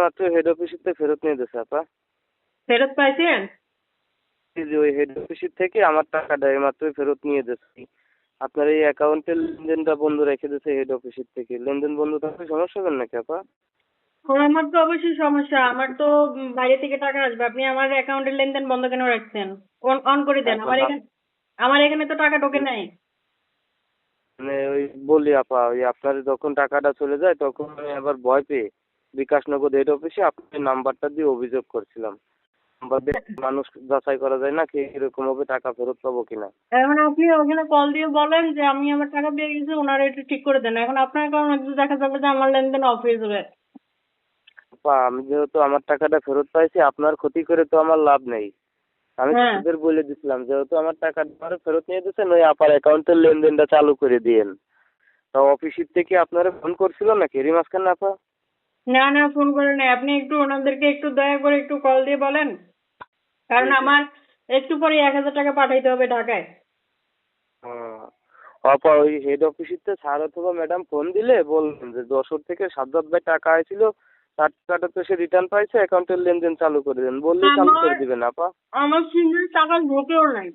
মাত্র হেড অফিসে ফেরত নিয়ে দিয়েছে আপা। ফেরত পাইছেন? জি, ওই হেড অফিস থেকে আমার টাকাটা এইমাত্রই ফেরত নিয়ে দিচ্ছি। আপনার এই অ্যাকাউন্টের লেনদেনটা বন্ধ রেখে দিয়েছে হেড অফিস থেকে। লেনদেন বন্ধ থাকলে সমস্যা হবে নাকি আপা? আমার তো অবশ্যই সমস্যা। আমার তো বাইরে থেকে টাকা আসবে। আপনি আমার অ্যাকাউন্টের লেনদেন বন্ধ কেন রাখছেন? অন অন করে দেন। এখন আমার এখানে তো টাকা ঢোকে নাই। মানে ওই বলি আপা, ওই আপনার যখন টাকাটা চলে যায় তখন আমি আবার ভয় পেয়ে বিকাশনগর হেড অফিসে আপনার নাম্বারটা দিয়ে অভিযোগ করছিলাম। নাম্বার দিয়ে মানুষ যাচাই করা যায় না কি এরকম ভাবে টাকা ফেরত পাবো কিনা। এখন আপনি ওখানে কল দিয়ে বলেন যে আমি আমার টাকা পেয়ে গেছি, ওনারা একটু ঠিক করে দেন। এখন আপনার কারণে যদি দেখা যাবে যে আমার লেনদেন অফ হয়ে যাবে। আপা আমি যেহেতু আমার টাকাটা ফেরত পাইছি, আপনার ক্ষতি করে তো আমার লাভ নেই। আমি হ্যাঁ। তোদের বলে দিছিলাম যেহেতু আমার টাকাটা আমার ফেরত নিয়ে দিচ্ছেন, ওই আপার অ্যাকাউন্টের লেনদেনটা চালু করে দিয়েন। তা অফিসের থেকে আপনারা ফোন করছিল নাকি এরই মাঝখানে আপা? না না, ফোন করে নাই। আপনি একটু ওনাদেরকে একটু দয়া করে একটু কল দিয়ে বলেন, কারণ জি জি। আমার একটু পরে 1,000 টাকা পাঠাইতে হবে ঢাকায়। ও আপা, ওই হেড অফিসিতে স্যার অথবা ম্যাডাম ফোন দিলে বলবেন যে যশোর থেকে সাজ্জাদ ভাই টাকা আইছিল, তার টাকাটা তো সে রিটার্ন পাইছে, অ্যাকাউন্টের লেনদেন চালু করে দেন বললেই চালু আমার করে দিবেন আপা। আমার সিমের টাকা ঢোকেও নাই।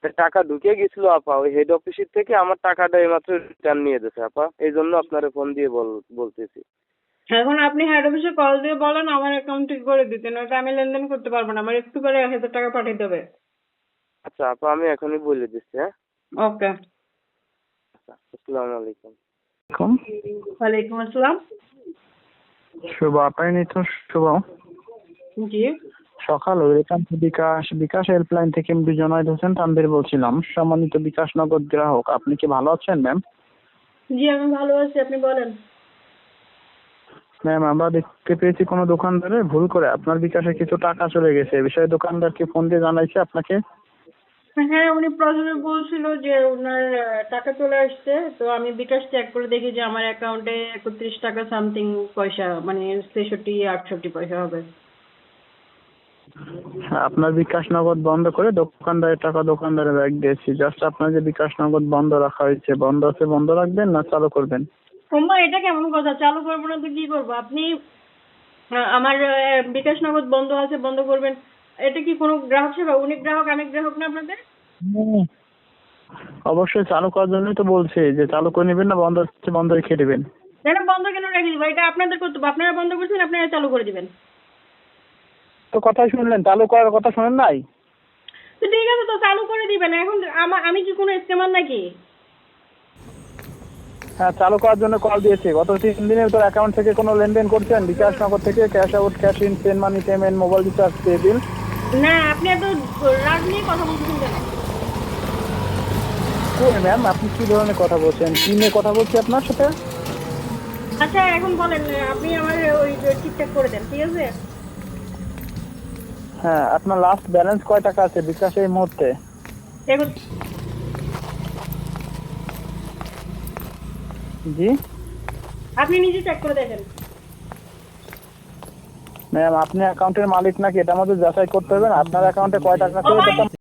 তা টাকা ঢুকে গেছিল আপা, ওই হেড অফিসের থেকে আমার টাকাটা এইমাত্র রিটার্ন নিয়ে দিয়েছে আপা, এই জন্য আপনারে ফোন দিয়ে বলতেছি। এখন আপনি হেড অফিসে কল দিয়ে বলেন আমার অ্যাকাউন্টে করে দিতে, নয়তো আমি লেনদেন করতে পারবো না। আমার একটু পরে 1,000 টাকা পাঠাইতে হবে। আচ্ছা আপা, আমি এখনই বলে দিচ্ছি, হ্যাঁ। ওকে। আচ্ছা, আসসালামু আলাইকুম। কম ওয়ালাইকুম আসসালাম। শুভ আপনার তো শুভ জি। সকাল এখান থেকে বিকাশ বিকাশ হেল্পলাইন থেকে আমি বিজয় হোসেন তানভীর বলছিলাম। সম্মানিত বিকাশ নগদ গ্রাহক, আপনি কি ভালো আছেন ম্যাম? জি, আমি ভালো আছি, আপনি বলেন। ম্যাম, আমরা দেখতে পেয়েছি কোনো দোকানদারে ভুল করে আপনার বিকাশে কিছু টাকা চলে গেছে। এ বিষয়ে দোকানদারকে ফোন দিয়ে জানাইছে আপনাকে? হ্যাঁ, উনি প্রথমে বলছিল যে ওনার টাকা চলে আসছে। তো আমি বিকাশ চেক করে দেখি যে আমার অ্যাকাউন্টে 31 টাকা সামথিং পয়সা, মানে 63-68 পয়সা হবে। আপনার বিকাশ নগদ বন্ধ করে দোকানদারের টাকা দোকানদারে ব্যাগ দিয়েছি। জাস্ট আপনার যে বিকাশ নগদ বন্ধ রাখা হয়েছে, বন্ধ আছে, বন্ধ রাখবেন না চালু করবেন? ওমা, এটা কেমন কথা? চালু করবো না তো কি করবো? আপনি আমার বিকাশ নগদ বন্ধ আছে, বন্ধ করবেন। এটা কি কোনো গ্রাহক সেবা? উনি গ্রাহক, আমি গ্রাহক না আপনাদের? হুম, অবশ্যই চালু করার জন্যই তো বলছি যে চালু করে নেবেন না বন্ধ হচ্ছে বন্ধ রেখে দেবেন। না, বন্ধ কেন রেখে দিব? এটা আপনাদের কর্তব্য। আপনারা বন্ধ করছেন, আপনারা চালু করে দিবেন। তো কথাই শুনলেন, চালু করার কথা শোনেন নাই? তো ঠিক আছে, তো চালু করে দিবেন। এখন আমি কি কোনো স্ক্যামার নাকি? হ্যাঁ, চালু করার জন্য কল দিয়েছি। গত 3 দিনের তোর অ্যাকাউন্ট থেকে কোনো লেনদেন করছেন? বিকাশ নগর থেকে ক্যাশ আউট, ক্যাশ ইন, পেন money payment, mobile recharge, pay bill? না, আপনি এত রাগ নিয়ে কথা বলতেছেন কেন? কই ম্যাম, আপনি কি ধরনের কথা বলছেন? কি নিয়ে কথা বলছি আপনার সাথে? আচ্ছা, এখন বলেন, আপনি আমার ওই ঠিকঠাক করে দেন, ঠিক আছে? হ্যাঁ, আপনার লাস্ট ব্যালেন্স কয় টাকা আছে বিকাশে এই মুহূর্তে? দেখুন, জি আপনি নিজে চেক করে দেখেন। ম্যাম, আপনি অ্যাকাউন্টের মালিক নাকি এটা আমাদের যাচাই করতে হবে না? আপনার অ্যাকাউন্টে কয় টাকা আছে ও এটা ভাই, তো